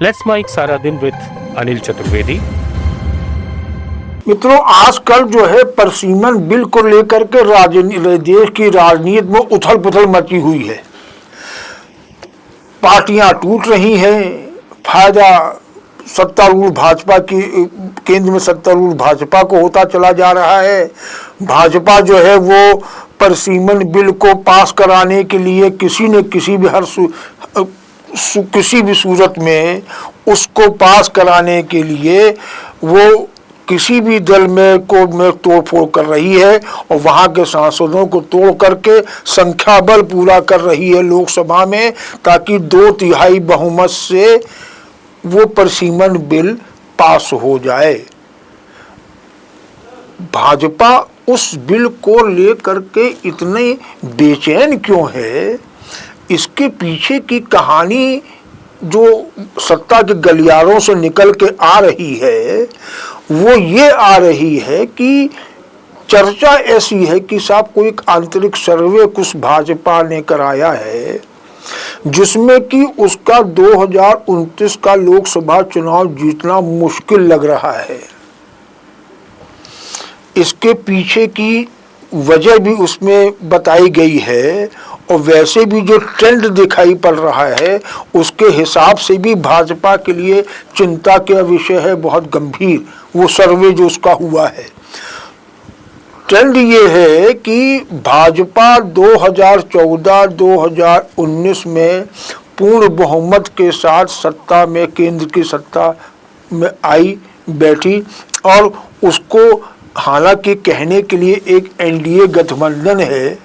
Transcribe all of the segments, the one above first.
Let's mic सारा दिन with Anil Chaturvedi. मित्रों, आजकल जो है परसीमन बिल को लेकर के देश की राजनीति में उथल पुथल मची हुई है। पार्टियां टूट रही हैं, फायदा सत्तारूढ़ भाजपा की, केंद्र में सत्तारूढ़ भाजपा को होता चला जा रहा है। भाजपा जो है वो परसीमन बिल को पास कराने के लिए किसी न किसी भी किसी भी सूरत में उसको पास कराने के लिए वो किसी भी दल में तोड़फोड़ कर रही है और वहाँ के सांसदों को तोड़ करके संख्या बल पूरा कर रही है लोकसभा में, ताकि 2/3 बहुमत से वो परसीमन बिल पास हो जाए। भाजपा उस बिल को लेकर के इतने बेचैन क्यों है? इसके पीछे की कहानी जो सत्ता के गलियारों से निकल के आ रही है वो ये आ रही है कि चर्चा ऐसी है कि साहब कोई एक आंतरिक सर्वे कुछ भाजपा ने कराया है जिसमें कि उसका 2029 का लोकसभा चुनाव जीतना मुश्किल लग रहा है। इसके पीछे की वजह भी उसमें बताई गई है और वैसे भी जो ट्रेंड दिखाई पड़ रहा है उसके हिसाब से भी भाजपा के लिए चिंता का विषय है, बहुत गंभीर वो सर्वे जो उसका हुआ है। ट्रेंड ये है कि भाजपा 2014-2019 में पूर्ण बहुमत के साथ सत्ता में, केंद्र की सत्ता में आई बैठी और उसको हालांकि कहने के लिए एक एनडीए गठबंधन है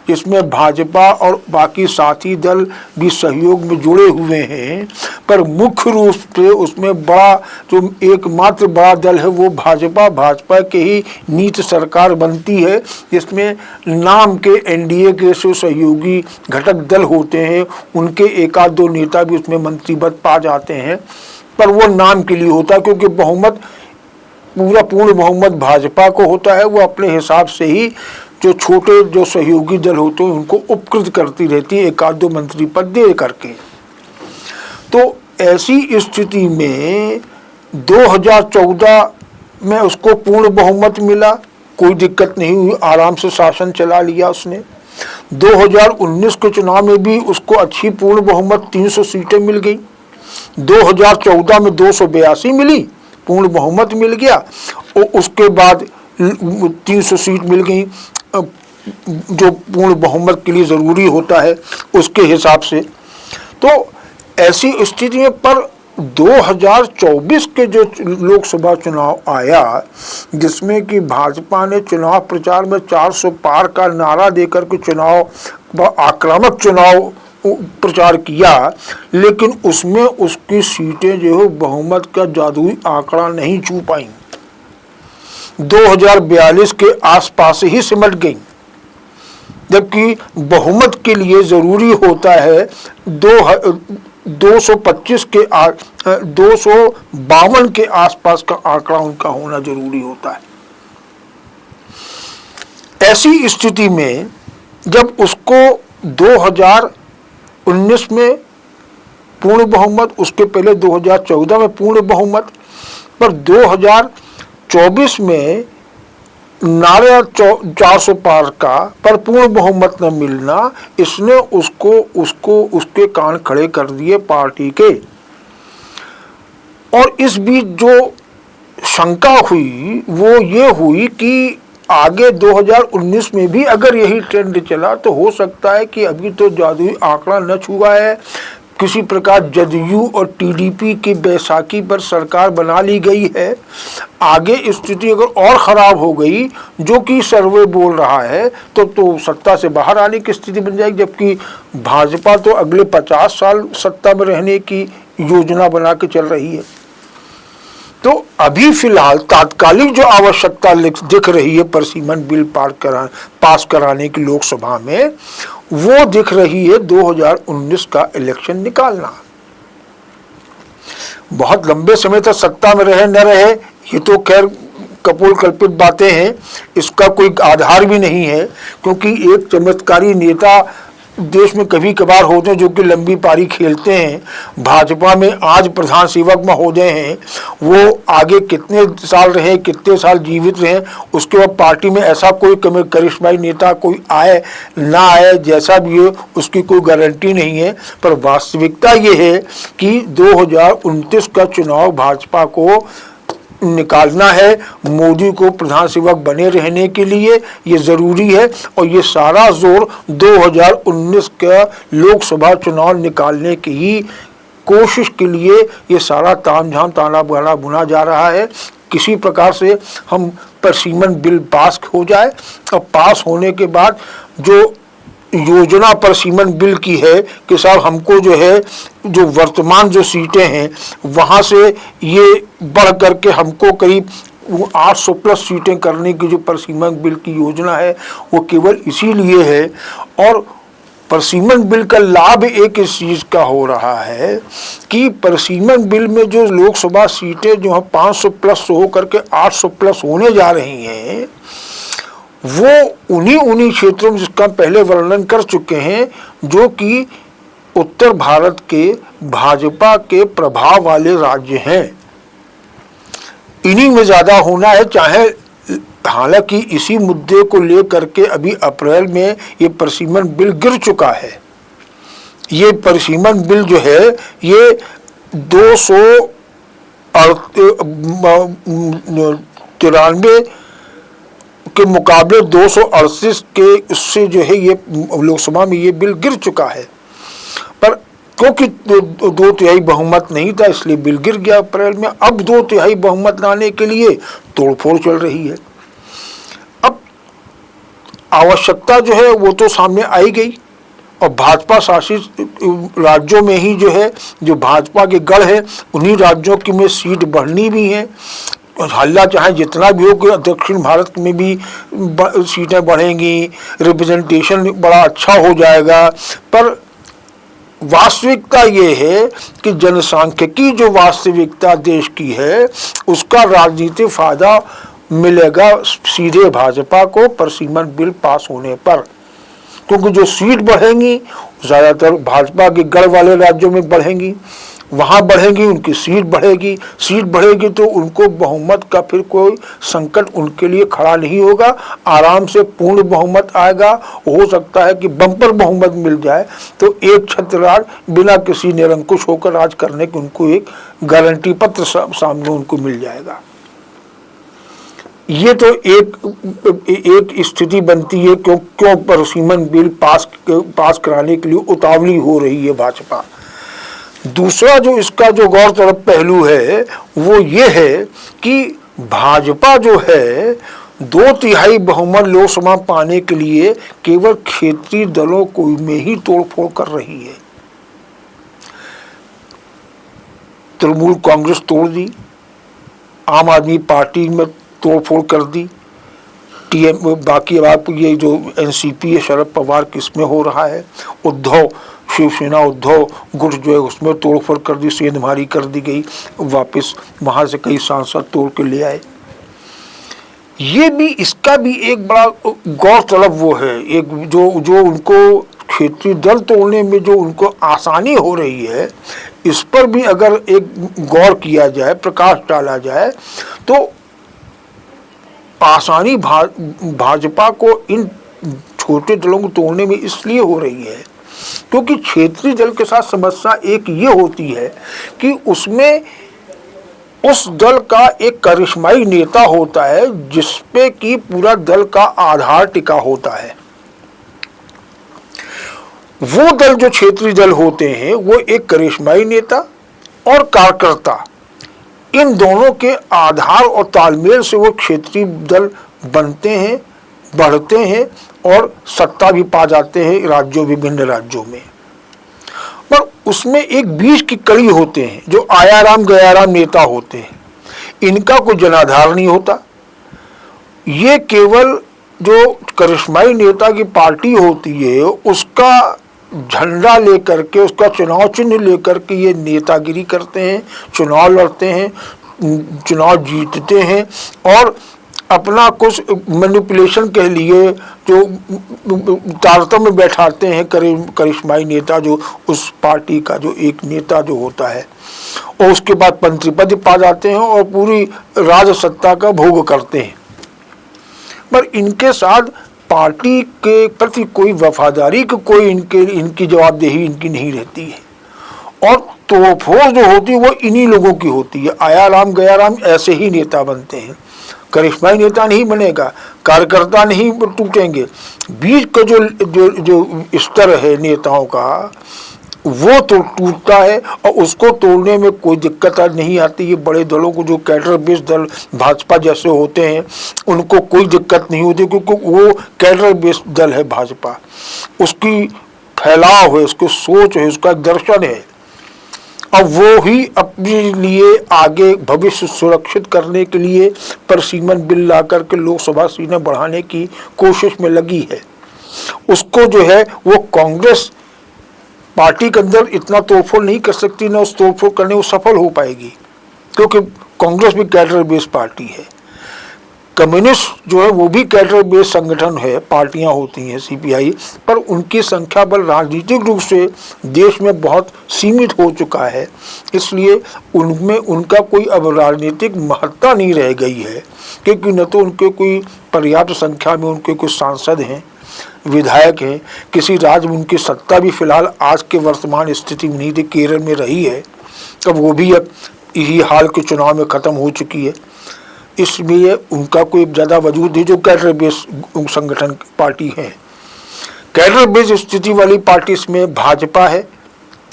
जिसमें भाजपा और बाकी साथी दल भी सहयोग में जुड़े हुए हैं, पर मुख्य रूप से उसमें बड़ा जो एकमात्र बड़ा दल है वो भाजपा के ही नीति सरकार बनती है, जिसमें नाम के एनडीए के जो सहयोगी घटक दल होते हैं उनके एक आध दो नेता भी उसमें मंत्री पद पा जाते हैं, पर वो नाम के लिए होता है क्योंकि बहुमत पूर्ण बहुमत भाजपा को होता है। वो अपने हिसाब से ही जो छोटे जो सहयोगी दल होते हैं उनको उपकृत करती रहती है एक आध दो मंत्री पद दे करके। तो ऐसी स्थिति में 2014 में उसको पूर्ण बहुमत मिला, कोई दिक्कत नहीं हुई, आराम से शासन चला लिया उसने। 2019 के चुनाव में भी उसको अच्छी पूर्ण बहुमत 300 सीटें मिल गई। 2014 में 282 मिली, पूर्ण बहुमत मिल गया और उसके बाद 300 सीट मिल गई जो पूर्ण बहुमत के लिए ज़रूरी होता है उसके हिसाब से। तो ऐसी स्थिति में पर 2024 के जो लोकसभा चुनाव आया जिसमें कि भाजपा ने चुनाव प्रचार में 400 पार का नारा देकर के आक्रामक चुनाव प्रचार किया, लेकिन उसमें उसकी सीटें जो है बहुमत का जादुई आंकड़ा नहीं छू पाई, 2042 के आसपास ही सिमट गई, जबकि बहुमत के लिए जरूरी होता है 225 के 252 के आसपास का आंकड़ा उनका होना जरूरी होता है। ऐसी स्थिति में जब उसको 2019 में पूर्ण बहुमत, उसके पहले 2014 में पूर्ण बहुमत, पर 2024 में नारे 400 पार का पर पूर्ण बहुमत न मिलना, इसने उसको उसके कान खड़े कर दिए पार्टी के। और इस बीच जो शंका हुई वो ये हुई कि आगे 2019 में भी अगर यही ट्रेंड चला तो हो सकता है कि अभी तो जादुई आंकड़ा न छुआ है, किसी प्रकार जदयू और टीडीपी की बैसाखी पर सरकार बना ली गई है। आगे स्थिति अगर और ख़राब हो गई, जो कि सर्वे बोल रहा है, तो सत्ता से बाहर आने की स्थिति बन जाएगी, जबकि भाजपा तो अगले 50 साल सत्ता में रहने की योजना बना के चल रही है। तो अभी फिलहाल तात्कालिक जो आवश्यकता दिख रही है परसीमन बिल पास कराने की लोकसभा में, वो दिख रही है 2019 का इलेक्शन निकालना। बहुत लंबे समय तक सत्ता में रहे न रहे ये तो खैर कपोल कल्पित बातें हैं, इसका कोई आधार भी नहीं है, क्योंकि एक चमत्कारी नेता देश में कभी कभार होते हैं जो कि लंबी पारी खेलते हैं। भाजपा में आज प्रधान सेवक महोदय हैं, वो आगे कितने साल रहे, कितने साल जीवित रहे, उसके बाद पार्टी में ऐसा कोई करिश्माई नेता कोई आए ना आए, जैसा भी हो उसकी कोई गारंटी नहीं है। पर वास्तविकता ये है कि 2029 का चुनाव भाजपा को निकालना है, मोदी को प्रधान सेवक बने रहने के लिए ये ज़रूरी है। और ये सारा जोर 2019 का लोकसभा चुनाव निकालने की ही कोशिश के लिए ये सारा तामझाम ताना बाना बुना जा रहा है। किसी प्रकार से हम परसीमन बिल पास हो जाए, और पास होने के बाद जो योजना परसीमन बिल की है कि साहब हमको जो है जो वर्तमान जो सीटें हैं वहाँ से ये बढ़ करके हमको करीब 800 प्लस सीटें करने की जो परसीमन बिल की योजना है वो केवल इसीलिए है। और परसीमन बिल का लाभ एक इस चीज़ का हो रहा है कि परसीमन बिल में जो लोकसभा सीटें जो है 500 प्लस हो करके 800 प्लस होने जा रही हैं, वो उन्हीं क्षेत्रों में जिसका पहले वर्णन कर चुके हैं, जो कि उत्तर भारत के भाजपा के प्रभाव वाले राज्य हैं, इन्हीं में ज़्यादा होना है। चाहे हालांकि इसी मुद्दे को लेकर के अभी अप्रैल में ये परसीमन बिल गिर चुका है। ये परसीमन बिल जो है ये 293 के मुकाबले 238 के उससे जो है ये लोकसभा में ये बिल गिर चुका है। पर क्योंकि 2/3 बहुमत नहीं था इसलिए बिल गिर गया अप्रैल में। अब 2/3 बहुमत लाने के लिए तोड़फोड़ चल रही है। अब आवश्यकता जो है वो तो सामने आई गई, और भाजपा शासित राज्यों में ही जो है जो भाजपा के गढ़ है उन्हीं राज्यों की में सीट बढ़नी भी है। हल्ला चाहे जितना भी हो कि दक्षिण भारत में भी सीटें बढ़ेंगी, रिप्रेजेंटेशन बड़ा अच्छा हो जाएगा। पर वास्तविकता ये है कि जनसांख्यिकी जो वास्तविकता देश की है उसका राजनीतिक फायदा मिलेगा सीधे भाजपा को परसीमन बिल पास होने पर, क्योंकि जो सीट बढ़ेंगी ज़्यादातर भाजपा के गढ़ वाले राज्यों में बढ़ेंगी, वहाँ बढ़ेंगी, उनकी सीट बढ़ेगी। सीट बढ़ेगी तो उनको बहुमत का फिर कोई संकट उनके लिए खड़ा नहीं होगा, आराम से पूर्ण बहुमत आएगा। हो सकता है कि बम्पर बहुमत मिल जाए तो एक छत्र राज बिना किसी निरंकुश होकर राज करने की उनको एक गारंटी पत्र सामने उनको मिल जाएगा। ये तो एक स्थिति बनती है क्यों परसीमन बिल पास कराने के लिए उतावली हो रही है भाजपा। दूसरा जो इसका जो गौरतलब पहलू है वो ये है कि भाजपा जो है 2/3 बहुमत लोकसभा पाने के लिए केवल क्षेत्रीय दलों को में ही तोड़फोड़ कर रही है। तृणमूल कांग्रेस तोड़ दी, आम आदमी पार्टी में तोड़फोड़ कर दी, बाकी अब ये जो एनसीपी है शरद पवार किसमें हो रहा है, उद्धव शिवसेना उद्धव गुट जो है उसमें तोड़फोड़ कर दी, सेंधमारी कर दी गई, वापस वहाँ से कई सांसद तोड़ के ले आए। ये भी इसका भी एक बड़ा गौरतलब वो है, एक जो उनको क्षेत्रीय दल तोड़ने में जो उनको आसानी हो रही है, इस पर भी अगर एक गौर किया जाए, प्रकाश डाला जाए तो आसानी भाजपा को इन छोटे दलों को तोड़ने में इसलिए हो रही है क्योंकि क्षेत्रीय दल के साथ समस्या एक ये होती है कि उसमें उस दल का एक करिश्माई नेता होता है जिसपे कि पूरा दल का आधार टिका होता है। वो दल जो क्षेत्रीय दल होते हैं वो एक करिश्माई नेता और कार्यकर्ता, इन दोनों के आधार और तालमेल से वो क्षेत्रीय दल बनते हैं, बढ़ते हैं और सत्ता भी पा जाते हैं राज्यों, विभिन्न राज्यों में। पर उसमें एक बीच की कड़ी होते हैं जो आयाराम गयाराम नेता होते हैं, इनका कोई जनाधार नहीं होता। ये केवल जो करिश्माई नेता की पार्टी होती है उसका झंडा लेकर के, उसका चुनाव चिन्ह लेकर के ये नेतागिरी करते हैं, चुनाव लड़ते हैं, चुनाव जीतते हैं और अपना कुछ मैनिपुलेशन कह लिए, जो तारतम्य में बैठाते हैं करिश्माई नेता जो उस पार्टी का जो एक नेता जो होता है, और उसके बाद मंत्री पद पा जाते हैं और पूरी राज सत्ता का भोग करते हैं। पर इनके साथ पार्टी के प्रति कोई वफादारी की कोई इनकी जवाबदेही इनकी नहीं रहती है, और तोड़फोड़ जो होती है वो इन्हीं लोगों की होती है। आया राम गया राम ऐसे ही नेता बनते हैं, करिश्माई नेता नहीं बनेगा, कार्यकर्ता नहीं टूटेंगे। बीच का जो स्तर है नेताओं का वो तो टूटता है, और उसको तोड़ने में कोई दिक्कत नहीं आती। ये बड़े दलों को जो कैडर बेस्ड दल भाजपा जैसे होते हैं उनको कोई दिक्कत नहीं होती, क्योंकि वो कैडर बेस्ड दल है भाजपा, उसकी फैलाव है, उसकी सोच है, उसका दर्शन है, और वो ही अपने लिए आगे भविष्य सुरक्षित करने के लिए परिसीमन बिल ला करके लोकसभा सीटें बढ़ाने की कोशिश में लगी है। उसको जो है वो कांग्रेस पार्टी के अंदर इतना तोड़फोड़ नहीं कर सकती, ना उस तोड़फोड़ करने वो सफल हो पाएगी, क्योंकि कांग्रेस भी कैडर बेस्ड पार्टी है। कम्युनिस्ट जो है वो भी कैडर बेस्ड संगठन है, पार्टियां होती हैं सीपीआई, पर उनकी संख्या बल राजनीतिक रूप से देश में बहुत सीमित हो चुका है, इसलिए उनमें उनका कोई अब राजनीतिक महत्ता नहीं रह गई है, क्योंकि न तो उनके कोई पर्याप्त संख्या में उनके कुछ सांसद हैं, विधायक हैं, किसी राज्य में उनकी सत्ता भी फिलहाल आज के वर्तमान स्थिति में नहीं थी, केरल में रही है, अब वो भी अब यही हाल के चुनाव में ख़त्म हो चुकी है, इसलिए उनका कोई ज़्यादा वजूद नहीं। जो कैडर बेस्ड संगठन पार्टी है, कैडर बेस्ड स्थिति वाली पार्टी इसमें भाजपा है,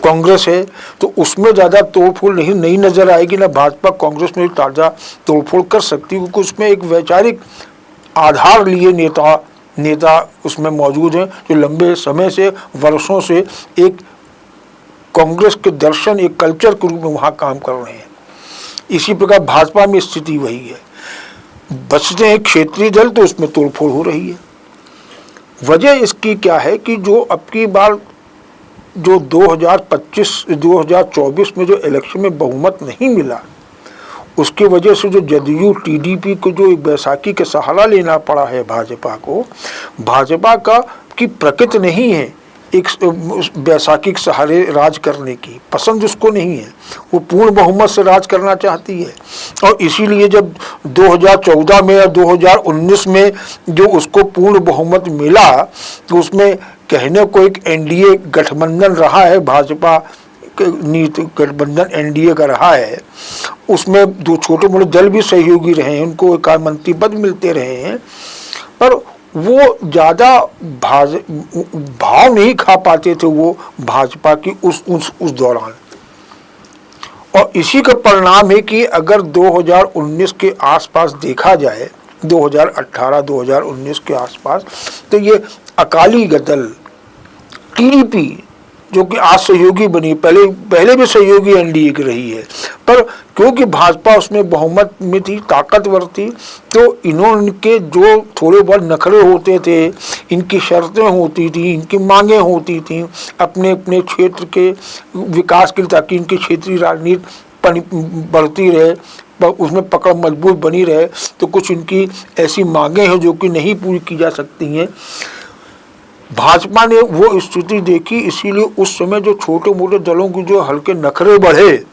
कांग्रेस है, तो उसमें ज़्यादा तोड़फोड़ नहीं नजर आएगी। ना भाजपा कांग्रेस में ताज़ा तोड़फोड़ कर सकती, क्योंकि उसमें एक वैचारिक आधार लिए नेता उसमें मौजूद हैं, जो लंबे समय से वर्षों से एक कांग्रेस के दर्शन, एक कल्चर के रूप में वहाँ काम कर रहे हैं। इसी प्रकार भाजपा में स्थिति वही है, बचते हैं क्षेत्रीय दल तो उसमें तोड़फोड़ हो रही है। वजह इसकी क्या है कि जो अब की बार जो 2024 में जो इलेक्शन में बहुमत नहीं मिला, उसकी वजह से जो जदयू टीडीपी को जो बैसाखी के सहारा लेना पड़ा है भाजपा को, भाजपा का की प्रकृति नहीं है एक बैसाखी के सहारे राज करने की, पसंद उसको नहीं है, वो पूर्ण बहुमत से राज करना चाहती है। और इसीलिए जब 2014 में या 2019 में जो उसको पूर्ण बहुमत मिला, तो उसमें कहने को एक एनडीए गठबंधन रहा है, भाजपा नीति गठबंधन एनडीए का रहा है, उसमें दो छोटे मोटे दल भी सहयोगी रहे हैं, उनको एक मंत्री पद मिलते रहे हैं, पर वो ज़्यादा भाव नहीं खा पाते थे वो भाजपा की उस दौरान। और इसी का परिणाम है कि अगर 2019 के आसपास देखा जाए, 2018-2019 के आसपास, तो ये अकाली दल टीडीपी जो कि आज सहयोगी बनी, पहले भी सहयोगी एनडीए की रही है, पर क्योंकि भाजपा उसमें बहुमत में थी, ताकतवर थी, तो इनके जो थोड़े बहुत नखरे होते थे, इनकी शर्तें होती थी, इनकी मांगें होती थी अपने अपने क्षेत्र के विकास के लिए, ताकि इनकी क्षेत्रीय राजनीति बढ़ती रहे, उसमें पकड़ मजबूत बनी रहे, तो कुछ इनकी ऐसी मांगें हैं जो कि नहीं पूरी की जा सकती हैं। भाजपा ने वो स्थिति देखी, इसीलिए उस समय जो छोटे मोटे दलों की जो हल्के नखरे बढ़े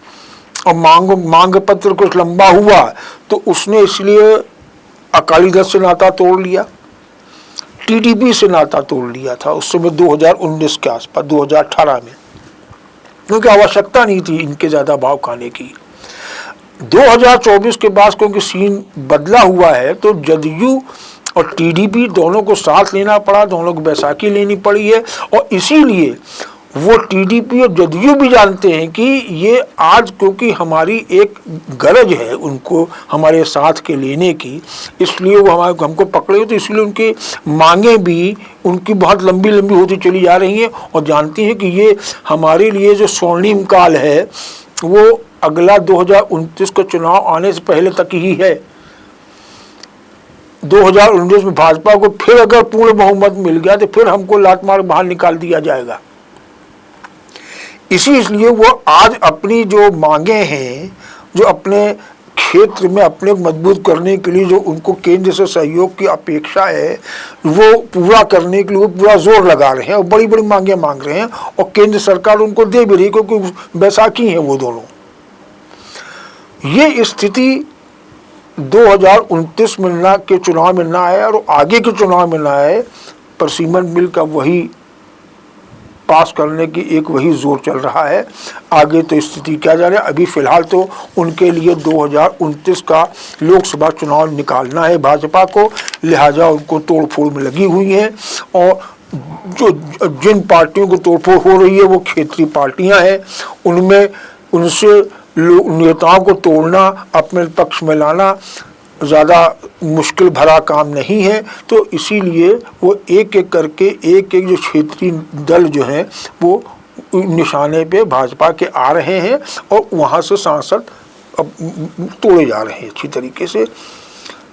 और मांग पत्र कुछ लंबा हुआ, तो उसने इसलिए अकाली दल से नाता तोड़ लिया, टीडीपी से नाता तोड़ लिया था उस समय 2019 के आसपास, 2018 में, क्योंकि आवश्यकता नहीं थी इनके ज़्यादा भाव खाने की। 2024 के बाद क्योंकि सीन बदला हुआ है, तो जदयू और टीडीपी दोनों को साथ लेना पड़ा, दोनों को बैसाखी लेनी पड़ी है, और इसीलिए वो टीडीपी और जदयू भी जानते हैं कि ये आज क्योंकि हमारी एक गरज है उनको हमारे साथ के लेने की, इसलिए वो हमको पकड़े, तो इसलिए उनकी मांगें भी उनकी बहुत लंबी लंबी होती चली जा रही हैं, और जानती हैं कि ये हमारे लिए जो स्वर्णिम काल है वो अगला 2029 का चुनाव आने से पहले तक ही है। 2019 में भाजपा को फिर अगर पूर्ण बहुमत मिल गया तो फिर हमको लात मार बाहर निकाल दिया जाएगा। इसलिए वो आज अपनी जो मांगे हैं, जो अपने क्षेत्र में अपने को मजबूत करने के लिए जो उनको केंद्र से सहयोग की अपेक्षा है वो पूरा करने के लिए वो पूरा जोर लगा रहे हैं और बड़ी बड़ी मांगे मांग रहे हैं और केंद्र सरकार उनको दे भी रही है क्योंकि बैसाखी है वो दोनों। ये स्थिति 2029 में ना के चुनाव में ना आए और आगे के चुनाव में ना आए, परसिमन बिल का वही पास करने की एक वही जोर चल रहा है। आगे तो स्थिति क्या जा रहा है, अभी फिलहाल तो उनके लिए 2029 का लोकसभा चुनाव निकालना है भाजपा को, लिहाजा उनको तोड़फोड़ में लगी हुई है और जो जिन पार्टियों को तोड़फोड़ हो रही है वो क्षेत्रीय पार्टियां हैं, उनमें उनसे नेताओं को तोड़ना, अपने पक्ष में लाना ज़्यादा मुश्किल भरा काम नहीं है। तो इसीलिए वो एक एक करके एक एक जो क्षेत्रीय दल जो हैं वो निशाने पे भाजपा के आ रहे हैं और वहाँ से सांसद अब तोड़े जा रहे हैं अच्छी तरीके से।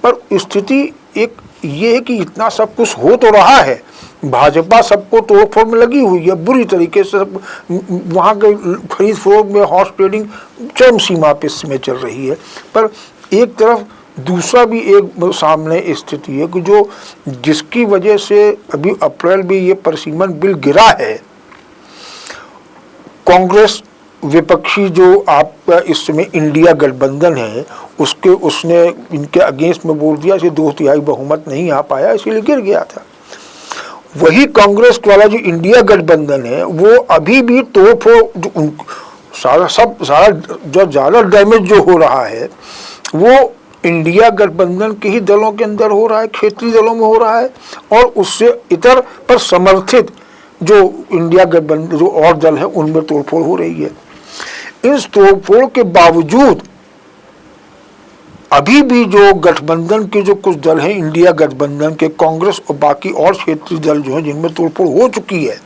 पर स्थिति एक ये है कि इतना सब कुछ हो तो रहा है, भाजपा सबको तोड़फोड़ में लगी हुई है बुरी तरीके से, वहाँ के खरीद फरोख्त में हॉर्स ट्रेडिंग चरम सीमा पे इसमें चल रही है। पर एक तरफ दूसरा भी एक सामने स्थिति है कि जो जिसकी वजह से अभी अप्रैल में ये परसिमन बिल गिरा है, कांग्रेस विपक्षी जो आपका इस समय इंडिया गठबंधन है उसने इनके अगेंस्ट में बोल दिया कि 2/3 बहुमत नहीं आ पाया इसीलिए गिर गया था। वही कांग्रेस वाला जो इंडिया गठबंधन है वो अभी भी तोड़फोड़ सारा जो ज़्यादा डैमेज जो हो रहा है वो इंडिया गठबंधन के ही दलों के अंदर हो रहा है, क्षेत्रीय दलों में हो रहा है और उससे इतर पर समर्थित जो इंडिया गठबंधन जो और दल है उनमें तोड़फोड़ हो रही है। इस तोड़फोड़ के बावजूद अभी भी जो गठबंधन के जो कुछ दल हैं, इंडिया गठबंधन के, कांग्रेस और बाकी और क्षेत्रीय दल जो हैं जिनमें तोड़फोड़ हो चुकी है,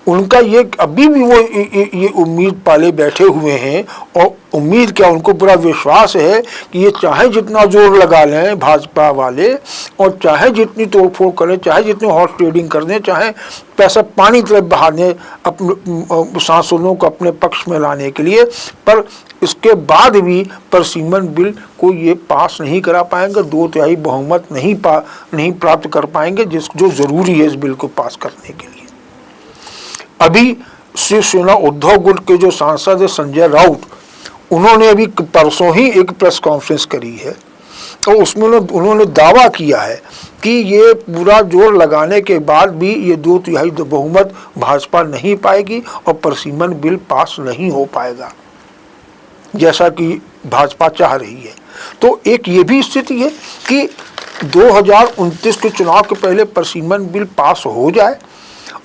उनका ये अभी भी वो ये उम्मीद पाले बैठे हुए हैं और उम्मीद क्या, उनको पूरा विश्वास है कि ये चाहे जितना जोर लगा लें भाजपा वाले और चाहे जितनी तोड़फोड़ करें, चाहे जितनी हॉर्स ट्रेडिंग कर दें, चाहे पैसा पानी तरफ बहा दें अपने सांसदों को अपने पक्ष में लाने के लिए, पर इसके बाद भी परसिमन बिल को ये पास नहीं करा पाएंगे, 2/3 बहुमत नहीं प्राप्त कर पाएंगे जो ज़रूरी है इस बिल को पास करने के लिए। अभी शिवसेना उद्धव गुट के जो सांसद है संजय राउत, उन्होंने अभी परसों ही एक प्रेस कॉन्फ्रेंस करी है और उसमें उन्होंने दावा किया है कि ये पूरा जोर लगाने के बाद भी ये 2/3 बहुमत भाजपा नहीं पाएगी और परसिमन बिल पास नहीं हो पाएगा जैसा कि भाजपा चाह रही है। तो एक ये भी स्थिति है कि 2029 के चुनाव के पहले परसिमन बिल पास हो जाए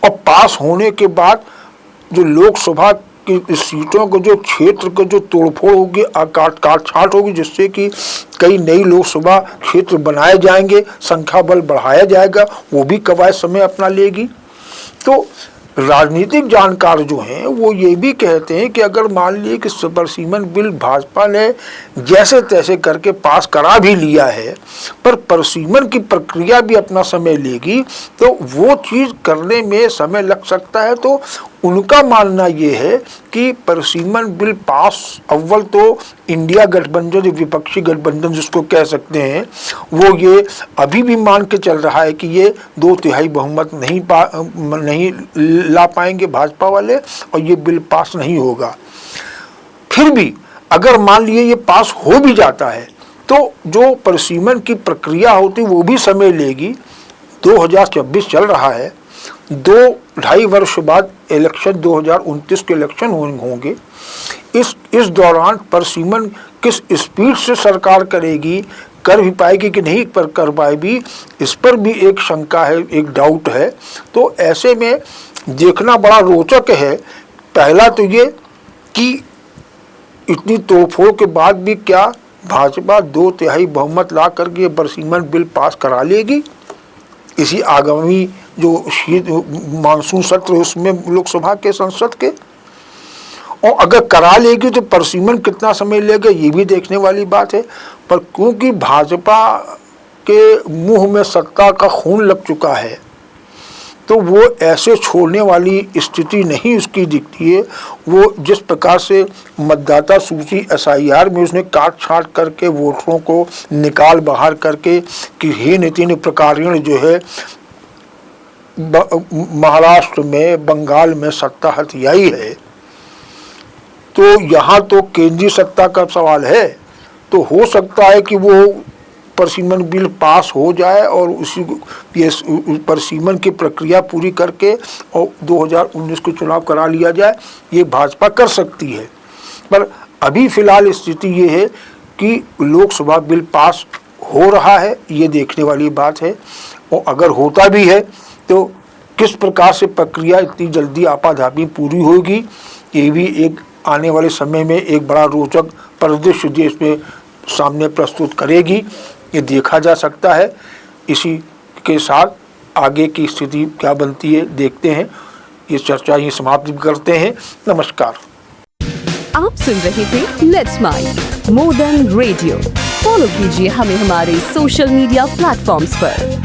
और पास होने के बाद जो लोकसभा की सीटों को जो क्षेत्र को जो तोड़फोड़ होगी, काट छाट होगी, जिससे कि कई नई लोकसभा क्षेत्र बनाए जाएंगे, संख्या बल बढ़ाया जाएगा, वो भी कवायद समय अपना लेगी। तो राजनीतिक जानकार जो हैं वो ये भी कहते हैं कि अगर मान लिए कि परसिमन बिल भाजपा ने जैसे तैसे करके पास करा भी लिया है, पर परसिमन की प्रक्रिया भी अपना समय लेगी, तो वो चीज़ करने में समय लग सकता है। तो उनका मानना ये है कि परसिमन बिल पास, अव्वल तो इंडिया गठबंधन, जो विपक्षी गठबंधन जिसको कह सकते हैं, वो ये अभी भी मान के चल रहा है कि ये 2/3 बहुमत नहीं ला पाएंगे भाजपा वाले और ये बिल पास नहीं होगा। फिर भी अगर मान लिए ये पास हो भी जाता है तो जो परसिमन की प्रक्रिया होती वो भी समय लेगी। 2026 चल रहा है, 2-2.5 वर्ष बाद इलेक्शन 2029 के इलेक्शन होंगे। इस दौरान परसिमन किस स्पीड से सरकार करेगी, कर भी पाएगी कि नहीं कर पाएगी, इस पर भी एक शंका है, एक डाउट है। तो ऐसे में देखना बड़ा रोचक है। पहला तो ये कि इतनी तोड़फोड़ के बाद भी क्या भाजपा 2/3 बहुमत ला करके परसिमन बिल पास करा लेगी इसी आगामी जो मानसून सत्र है उसमें लोकसभा के संसद के, और अगर करा लेगी तो परसिमन कितना समय लेगा ये भी देखने वाली बात है। पर क्योंकि भाजपा के मुंह में सत्ता का खून लग चुका है तो वो ऐसे छोड़ने वाली स्थिति नहीं उसकी दिखती है। वो जिस प्रकार से मतदाता सूची SIR में उसने काट छांट करके वोटरों को निकाल बाहर करके कि हे नितिन प्रकारेण जो है महाराष्ट्र में बंगाल में सत्ता हथियाई है, तो यहाँ तो केंद्रीय सत्ता का सवाल है। तो हो सकता है कि वो परिसीमन बिल पास हो जाए और उसी ये परिसीमन की प्रक्रिया पूरी करके और 2019 को चुनाव करा लिया जाए, ये भाजपा कर सकती है। पर अभी फिलहाल स्थिति ये है कि लोकसभा बिल पास हो रहा है, ये देखने वाली बात है। और अगर होता भी है तो किस प्रकार से प्रक्रिया इतनी जल्दी आपाधापी पूरी होगी, ये भी एक आने वाले समय में एक बड़ा रोचक परिदृश्य देश में सामने प्रस्तुत करेगी, ये देखा जा सकता है। इसी के साथ आगे की स्थिति क्या बनती है देखते हैं। ये चर्चा ही समाप्त करते हैं। नमस्कार। आप सुन रहे थे let's mind more than radio. Follow कीजिए हमें हमारे सोशल मीडिया प्लेटफॉर्म्स पर।